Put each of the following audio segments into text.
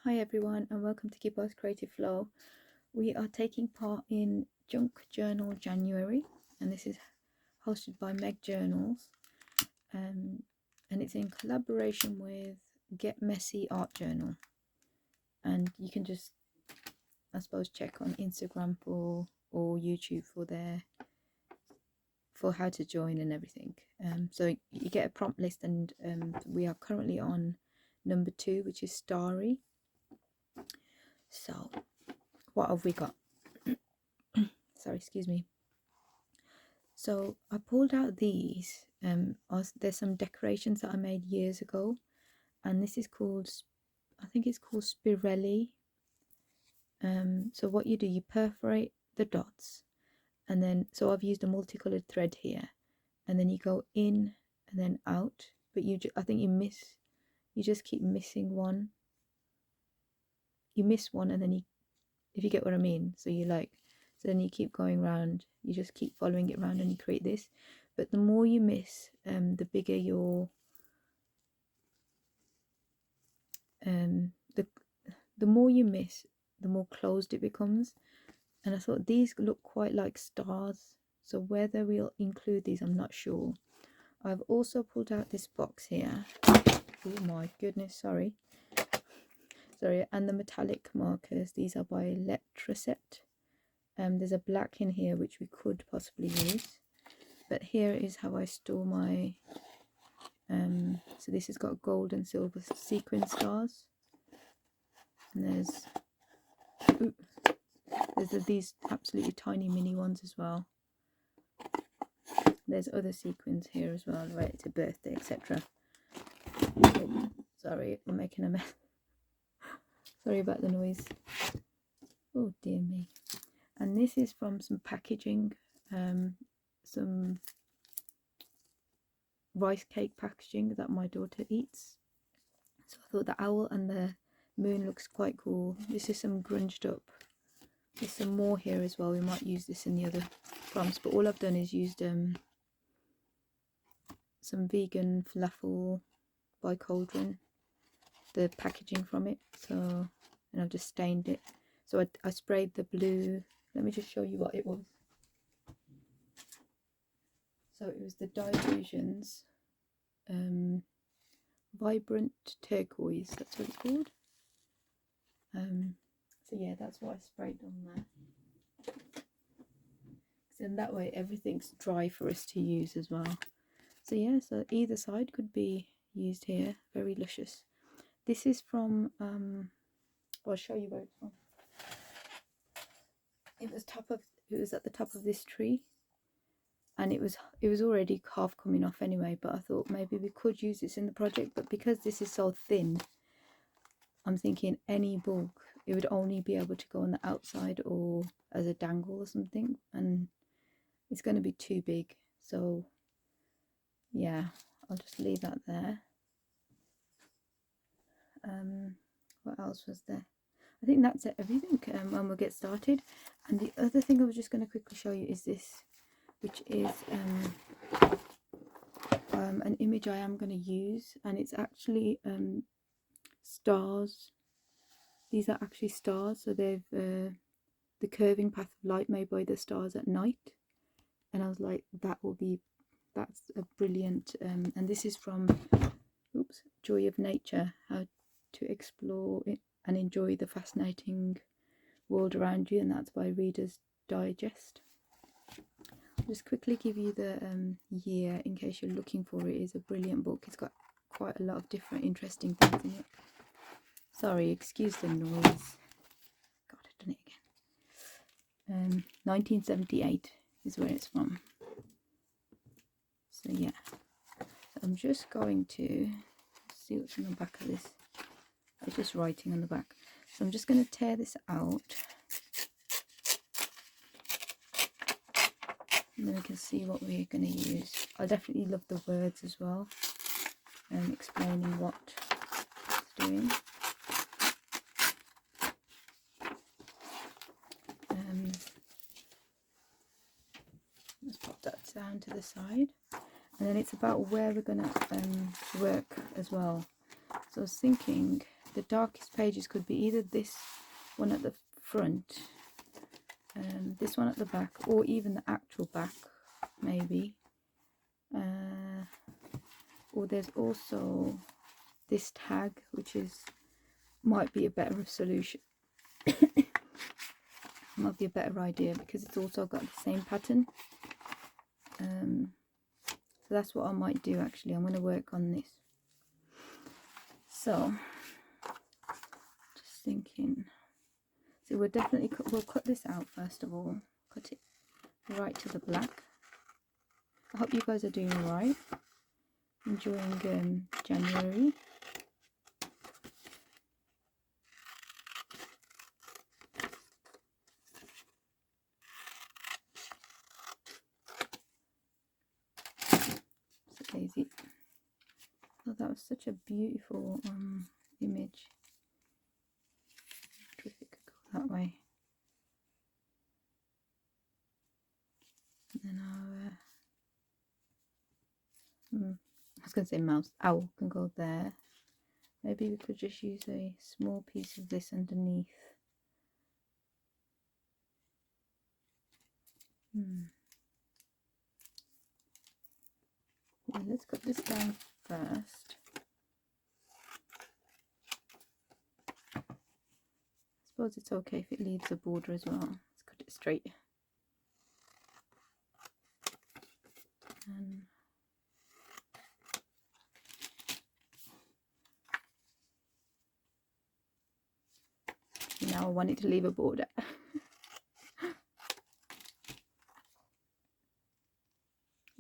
Hi everyone and welcome to Keep Us Creative Flow. We are taking part in Junk Journal January and this is hosted by Meg Journals and it's in collaboration with Get Messy Art Journal, and you can just I suppose check on Instagram or YouTube for how to join and everything. So you get a prompt list and we are currently on number 2, which is Starry. So what have we got? Sorry, excuse me. So I pulled out these. There's some decorations that I made years ago, and this is called, I think it's called spirelli. So what you do, you perforate the dots, and then so I've used a multicolored thread here, and then you go in and then out. But I think you just keep missing one. You miss one, and then if you get what I mean. So then you keep going round. You just keep following it round, and you create this. But the more you miss, the bigger your the more you miss, the more closed it becomes. And I thought these look quite like stars. So whether we'll include these, I'm not sure. I've also pulled out this box here. Oh my goodness, sorry. And the metallic markers. These are by Letraset. There's a black in here which we could possibly use, but here is how I store my so this has got gold and silver sequin stars, and there's these absolutely tiny mini ones as well. There's other sequins here as well, right, to birthday, etc. Oh, sorry, I'm making a mess. Sorry about the noise. Oh dear me. And this is from some packaging, some rice cake packaging that my daughter eats. So I thought the owl and the moon looks quite cool. This is some grunged up. There's some more here as well. We might use this in the other prompts, but all I've done is used some vegan falafel by Cauldron, the packaging from it. So, and I've just stained it. So I sprayed the blue. Let me just show you what it was. So it was the Diffusions Vibrant Turquoise, that's what it's called. So yeah, that's what I sprayed on there. So in that way everything's dry for us to use as well. So yeah, so either side could be used here. Very luscious. This is from I'll show you where it's from. It was at the top of this tree, and it was already half coming off anyway, but I thought maybe we could use this in the project. But because this is so thin, I'm thinking any bulk, it would only be able to go on the outside or as a dangle or something, and it's going to be too big. So yeah, I'll just leave that there. What else was there? I think that's everything when we'll get started. And the other thing I was just going to quickly show you is this, which is an image I am going to use, and it's actually stars. These are actually stars, so they've the curving path of light made by the stars at night. And I was like, that's a brilliant and this is from Joy of Nature, how to explore it and enjoy the fascinating world around you, and that's by Reader's Digest. I'll just quickly give you the year in case you're looking for it. It's a brilliant book. It's got quite a lot of different interesting things in it. Sorry, excuse the noise. God, I've done it again. 1978 is where it's from. So yeah, so I'm just going to see what's on the back of this. It's just writing on the back. So I'm just going to tear this out, and then we can see what we're going to use. I definitely love the words as well, and explaining what it's doing. Let's pop that down to the side, and then it's about where we're going to work as well. So I was thinking the darkest pages could be either this one at the front, this one at the back, or even the actual back, maybe. Or there's also this tag, which might be a better solution. Might be a better idea because it's also got the same pattern. So that's what I might do actually. I'm going to work on this. So just thinking. So we'll cut this out first of all. Cut it right to the black. I hope you guys are doing alright. Enjoying January. So lazy. Oh, that was such a beautiful image. I wonder if it could go that way. And then I was going to say mouse. Owl can go there. Maybe we could just use a small piece of this underneath. Yeah, let's cut this down first. I suppose it's okay if it leaves a border as well. Let's cut it straight. And now I want it to leave a border.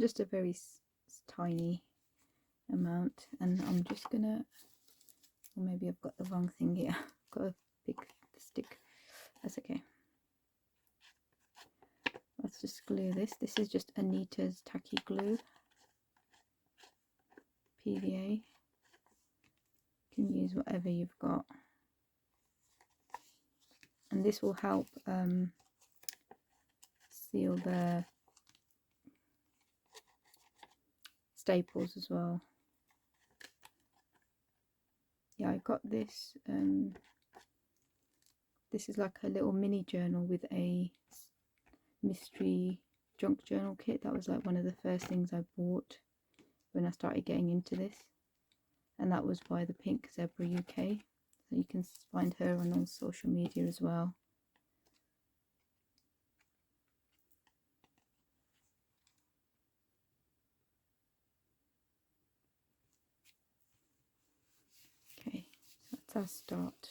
Just a very tiny amount, and I'm just gonna, or maybe I've got the wrong thing here. I've got to pick the stick. That's okay. Let's just glue this. This is just Anita's tacky glue, PVA. You can use whatever you've got, and this will help seal the staples as well. Yeah, I got this. This is like a little mini journal with a mystery junk journal kit. That was like one of the first things I bought when I started getting into this, and that was by the Pink Zebra UK. So you can find her on all social media as well. Okay, so that's our start.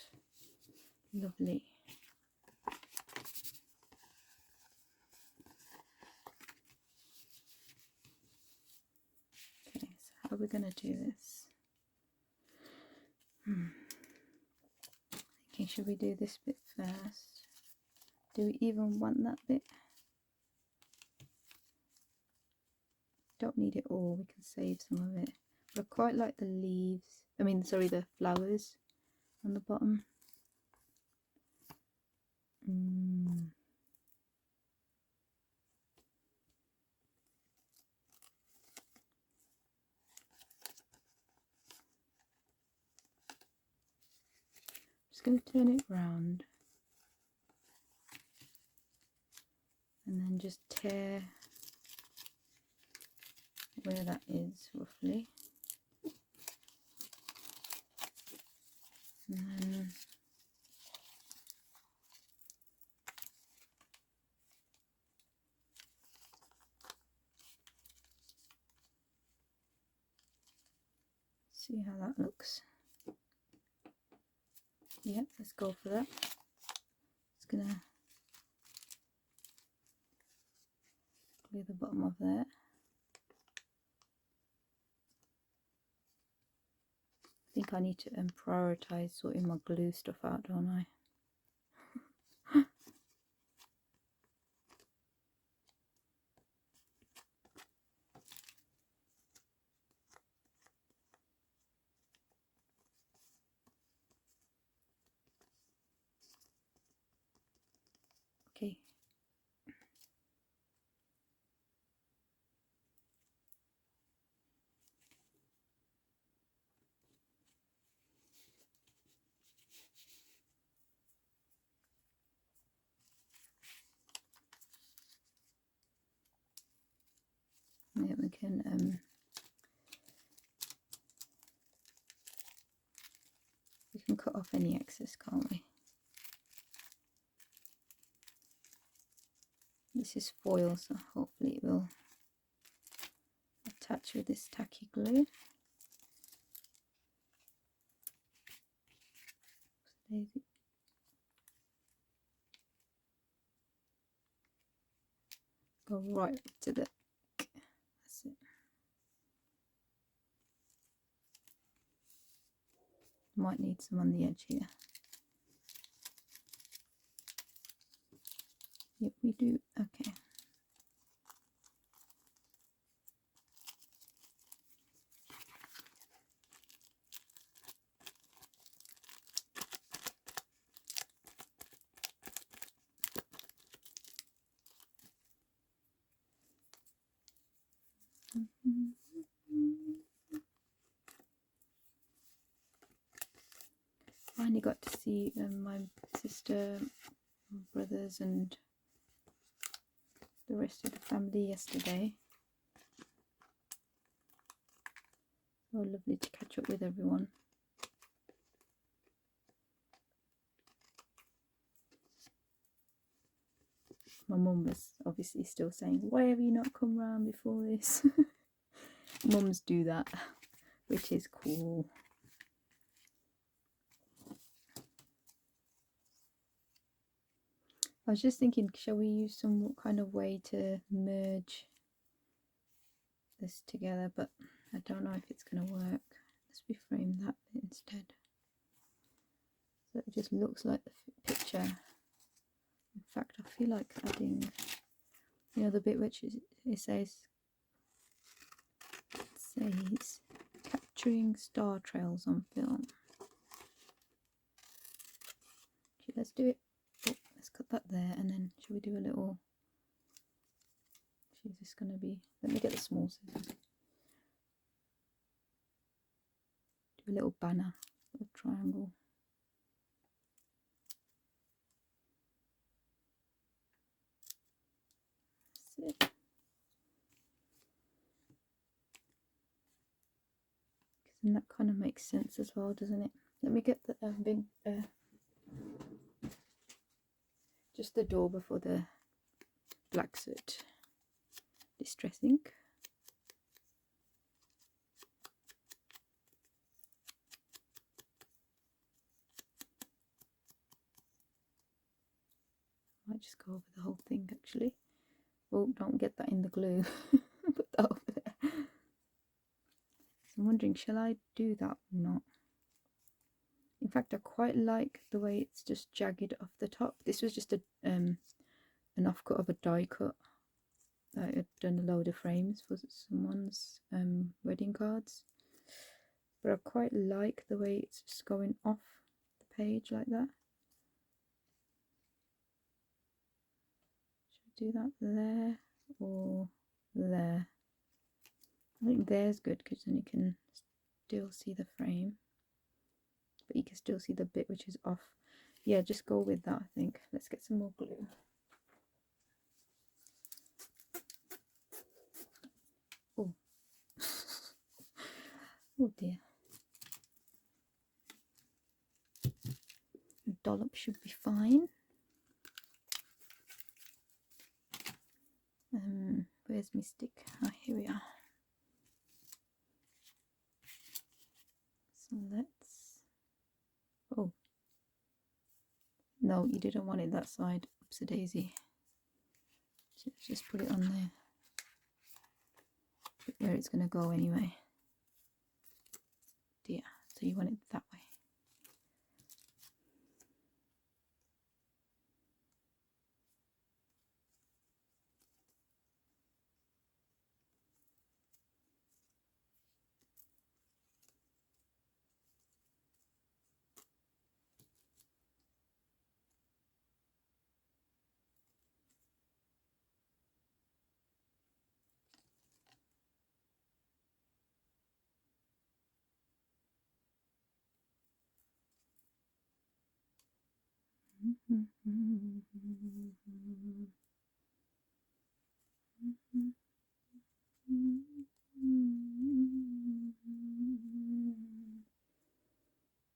Lovely. Okay, so how are we going to do this? Okay, should we do this bit first? Do we even want that bit? Don't need it all, we can save some of it. But I quite like the leaves, the flowers on the bottom. Just going to turn it round and then just tear where that is roughly, and then see how that looks. Yeah, let's go for that. Just gonna glue the bottom of there. I think I need to prioritize sorting my glue stuff out, don't I? Okay. We can cut off any excess, can't we? This is foil, so hopefully it will attach with this tacky glue. Go right up to the, that's it. Might need some on the edge here. Yep, we do. Okay. Finally got to see my sister, brothers and the rest of the family yesterday. So lovely to catch up with everyone. My mum was obviously still saying, why have you not come round before this? Mums do that, which is cool. I was just thinking, shall we use some kind of way to merge this together, but I don't know if it's going to work. Let's reframe that bit instead. So it just looks like the picture. In fact, I feel like adding, you know, the bit which is, it says capturing star trails on film. Okay, let's do it. Oh, let's cut that there, and then shall we do a little, is this going to be, let me get the small scissors. Do a little banner, a triangle. That's it. And that kind of makes sense as well, doesn't it? Let me get the big, just the door before the black soot distress ink. Might just go over the whole thing actually. Oh, don't get that in the glue. Put that over there. So I'm wondering, shall I do that or not? In fact, I quite like the way it's just jagged off the top. This was just a an offcut of a die cut that I had done a load of frames for someone's wedding cards. But I quite like the way it's just going off the page like that. Should I do that there or there? I think there's good because then you can still see the frame, but you can still see the bit which is off. Yeah, just go with that, I think. Let's get some more glue. Oh, oh dear. A dollop should be fine. Where's my stick? Ah, here we are. So let's, oh no, you didn't want it that side. Oops a daisy. So let's just put it on there, where it's going to go anyway. Dear, so you want it that way.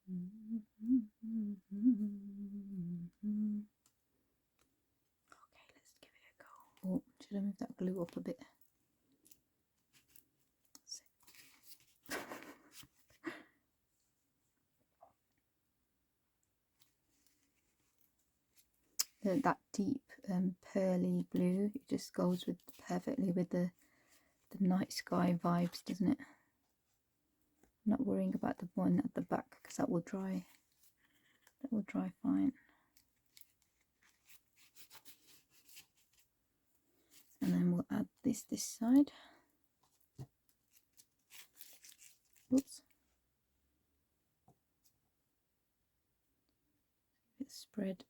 let's give it a go. Oh, should I move that glue up a bit? That deep pearly blue, it just goes with perfectly with the night sky vibes, doesn't it? I'm not worrying about the one at the back because that will dry. That will dry fine. And then we'll add this side. Oops. It's spread.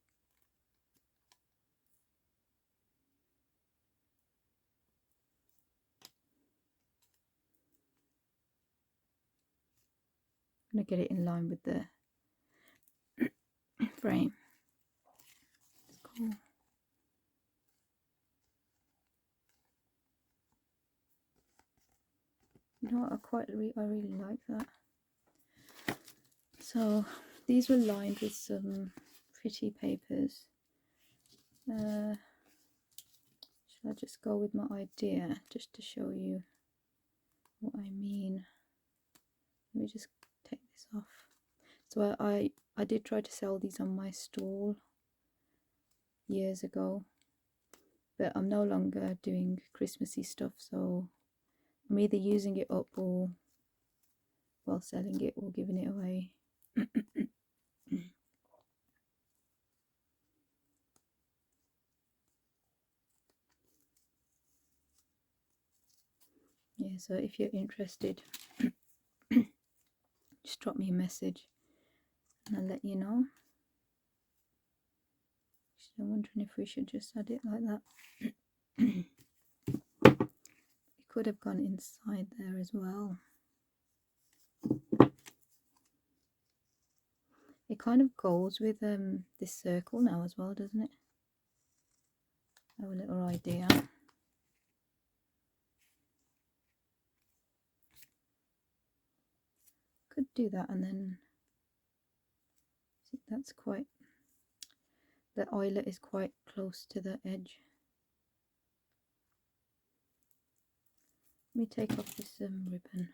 I'm going to get it in line with the frame. It's cool. You know what, I really like that. So these were lined with some pretty papers. Should I just go with my idea just to show you what I mean? Let me just take this off. So I did try to sell these on my stall years ago, but I'm no longer doing Christmassy stuff, so I'm either using it up or well selling it or giving it away. Yeah, so if you're interested, just drop me a message and I'll let you know. I'm wondering if we should just add it like that. It could have gone inside there as well. It kind of goes with this circle now as well, doesn't it? Our little idea. Could do that, and then see, that's quite, the eyelet is quite close to the edge. Let me take off this ribbon.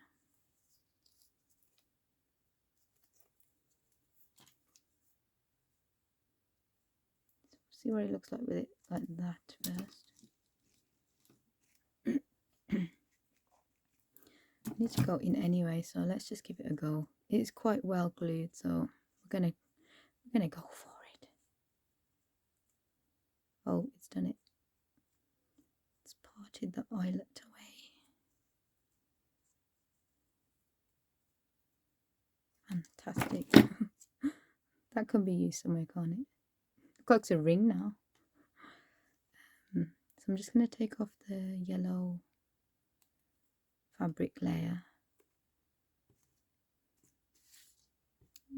See what it looks like with it like that first. It needs to go in anyway, so let's just give it a go. It's quite well glued, so we're gonna go for it. Oh, it's done it. It's parted the eyelet away. Fantastic. That can be used somewhere, can't it? Looks like it's a ring now. So I'm just going to take off the yellow fabric layer.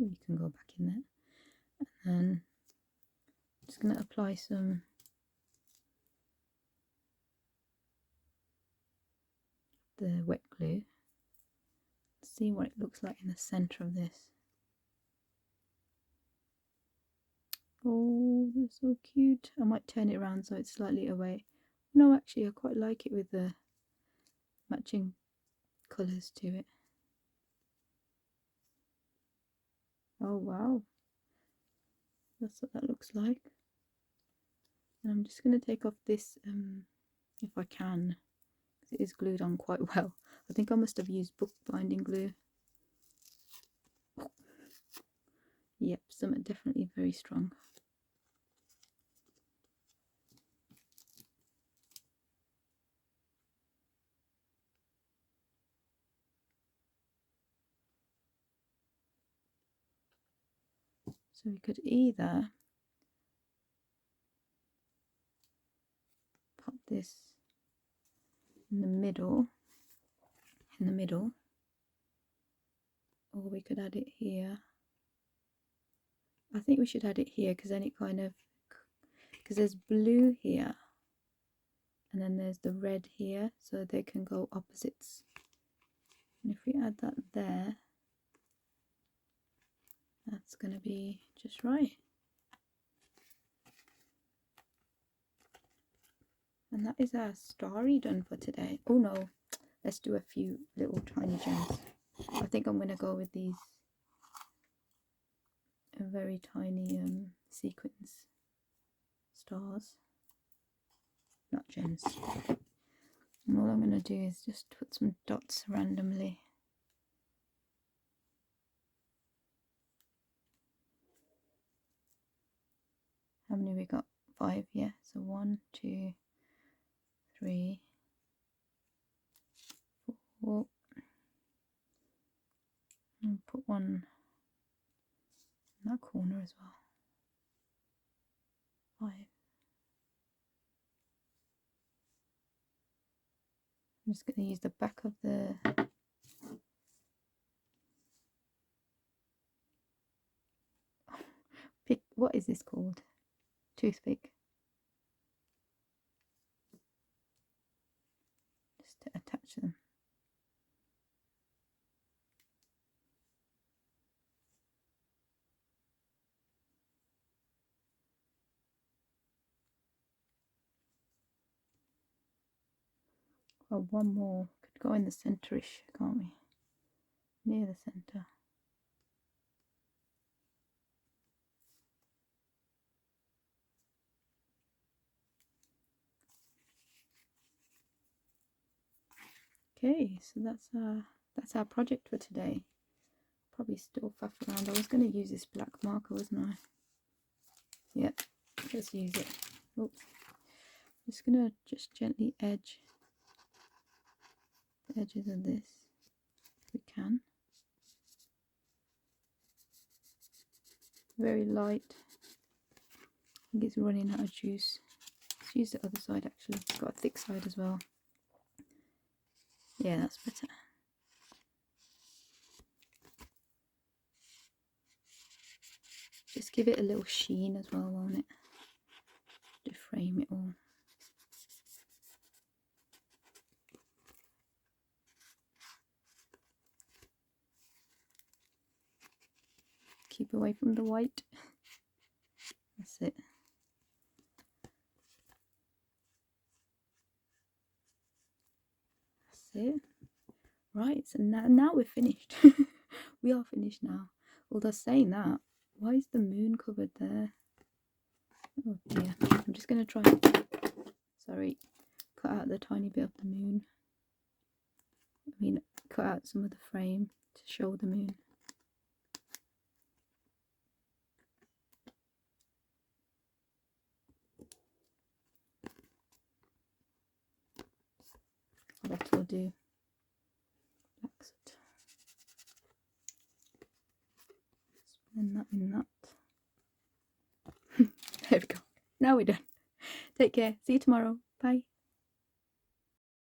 Ooh, you can go back in there. And then I'm just going to apply some the wet glue. See what it looks like in the center of this. Oh, they're so cute. I might turn it around so it's slightly away. No, actually I quite like it with the matching colours to it. Oh wow, that's what that looks like. And I'm just going to take off this if I can, because it is glued on quite well. I think I must have used bookbinding glue. Yep, some are definitely very strong. So we could either pop this in the middle, or we could add it here. I think we should add it here because then it kind of, because there's blue here and then there's the red here, so they can go opposites. And if we add that there, that's going to be just right. And that is our Starry done for today. Oh no, let's do a few little tiny gems. I think I'm going to go with these very tiny sequins stars, not gems. And all I'm going to do is just put some dots randomly. How many we got? 5, yeah. So 1, 2, 3, 4. And put one in that corner as well. 5. I'm just going to use the back of the pick. What is this called? Toothpick. Just to attach them. Well, one more could go in the centre-ish, can't we? Near the centre. Okay, so that's our project for today. Probably still faff around. I was going to use this black marker, wasn't I? Yep, let's use it. Oops. Just going to just gently edge the edges of this if we can. Very light. I think it's running out of juice. Let's use the other side actually. It's got a thick side as well. Yeah, that's better. Just give it a little sheen as well, won't it? To frame it all. Keep away from the white. That's it. That's it. Right, so now we're finished. We are finished now. Although saying that, why is the moon covered there? Oh dear. I'm just going to try, sorry, cut out the tiny bit of the moon. I mean, cut out some of the frame to show the moon. That will do. Exit. Spin that in that. There we go. Now we're done. Take care. See you tomorrow. Bye.